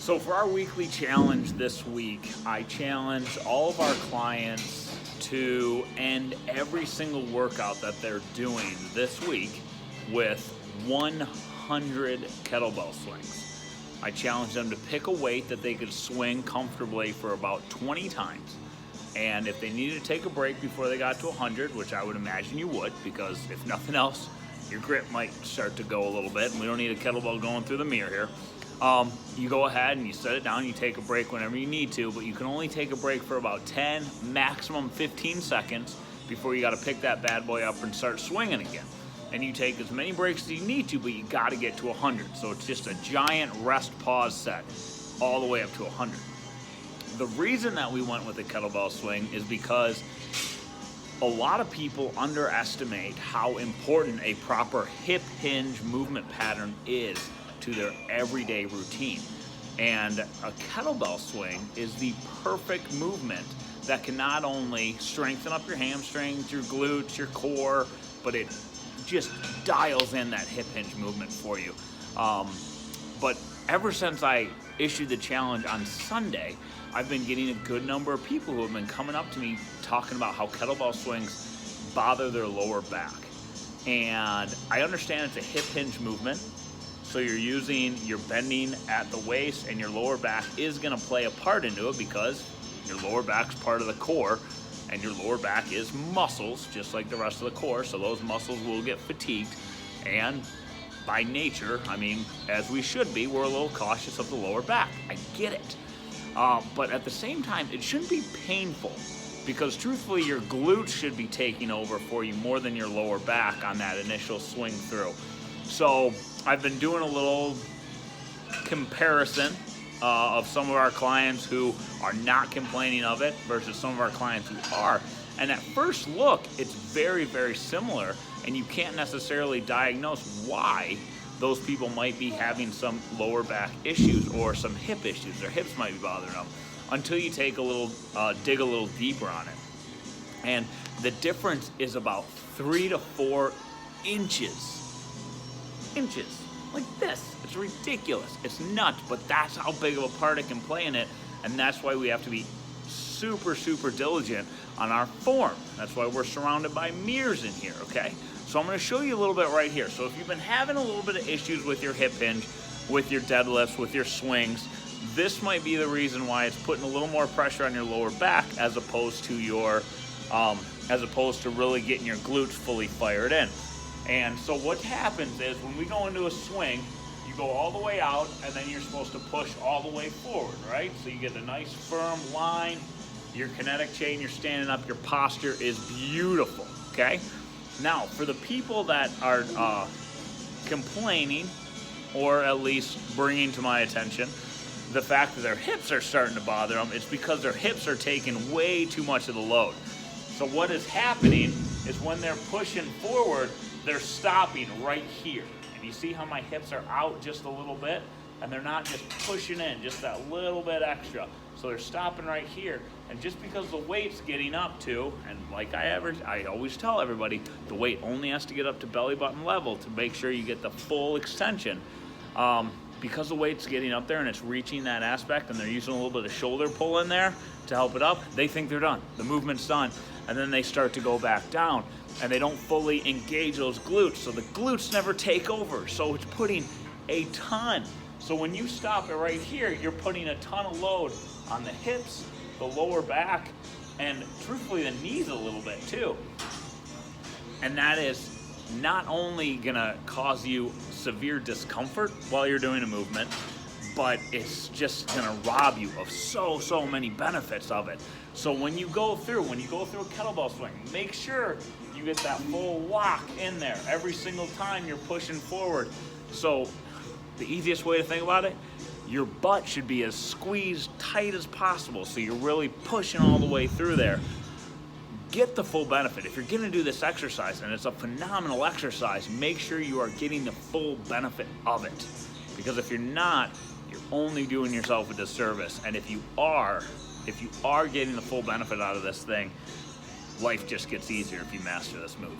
So for our weekly challenge this week, I challenge all of our clients to end every single workout that they're doing this week with 100 kettlebell swings. I challenge them to pick a weight that they could swing comfortably for about 20 times. And if they needed to take a break before they got to 100, which I would imagine you would, because if nothing else, your grip might start to go a little bit, and we don't need a kettlebell going through the mirror here. You go ahead and you set it down, you take a break whenever you need to, but you can only take a break for about 10, maximum 15 seconds before you got to pick that bad boy up and start swinging again. And you take as many breaks as you need to, but you got to get to 100. So it's just a giant rest pause set all the way up to 100. The reason that we went with a kettlebell swing is because a lot of people underestimate how important a proper hip hinge movement pattern is to their everyday routine. And a kettlebell swing is the perfect movement that can not only strengthen up your hamstrings, your glutes, your core, but it just dials in that hip hinge movement for you. But ever since I issued the challenge on Sunday, I've been getting a good number of people who have been coming up to me talking about how kettlebell swings bother their lower back. And I understand it's a hip hinge movement, so you're bending at the waist, and your lower back is going to play a part into it because your lower back's part of the core, and your lower back is muscles just like the rest of the core, so those muscles will get fatigued. And by nature, as we should be, we're a little cautious of the lower back. I get it. But at the same time, it shouldn't be painful, because truthfully, your glutes should be taking over for you more than your lower back on that initial swing through. So I've been doing a little comparison of some of our clients who are not complaining of it versus some of our clients who are. And at first look, it's very, very similar, and you can't necessarily diagnose why those people might be having some lower back issues or some hip issues. Their hips might be bothering them until you take dig a little deeper on it. And the difference is about 3 to 4 inches. Like this. It's ridiculous. It's nuts, but that's how big of a part it can play in it, and that's why we have to be super, super diligent on our form. That's why we're surrounded by mirrors in here, okay? So I'm going to show you a little bit right here. So if you've been having a little bit of issues with your hip hinge, with your deadlifts, with your swings, this might be the reason why it's putting a little more pressure on your lower back as opposed to really getting your glutes fully fired in. And so what happens is when we go into a swing, you go all the way out, and then you're supposed to push all the way forward, right? So you get a nice firm line, your kinetic chain, you're standing up, your posture is beautiful, okay? Now, for the people that are complaining, or at least bringing to my attention, the fact that their hips are starting to bother them, it's because their hips are taking way too much of the load. So what is happening is when they're pushing forward, they're stopping right here. And you see how my hips are out just a little bit? And they're not just pushing in just that little bit extra. So they're stopping right here. And just because the weight's getting up to, and like I always tell everybody, the weight only has to get up to belly button level to make sure you get the full extension. Because the weight's getting up there and it's reaching that aspect, and they're using a little bit of shoulder pull in there to help it up, they think they're done. The movement's done. And then they start to go back down, and they don't fully engage those glutes. So the glutes never take over. So it's putting a ton. So when you stop it right here, you're putting a ton of load on the hips, the lower back, and truthfully the knees a little bit too. And that is not only gonna cause you severe discomfort while you're doing a movement, but it's just gonna rob you of so many benefits of it. So when you go through a kettlebell swing, make sure you get that full lock in there every single time you're pushing forward. So the easiest way to think about it, your butt should be as squeezed tight as possible, so you're really pushing all the way through there. Get the full benefit. If you're gonna do this exercise, and it's a phenomenal exercise, make sure you are getting the full benefit of it. Because if you're not, you're only doing yourself a disservice. And if you are getting the full benefit out of this thing, life just gets easier if you master this move.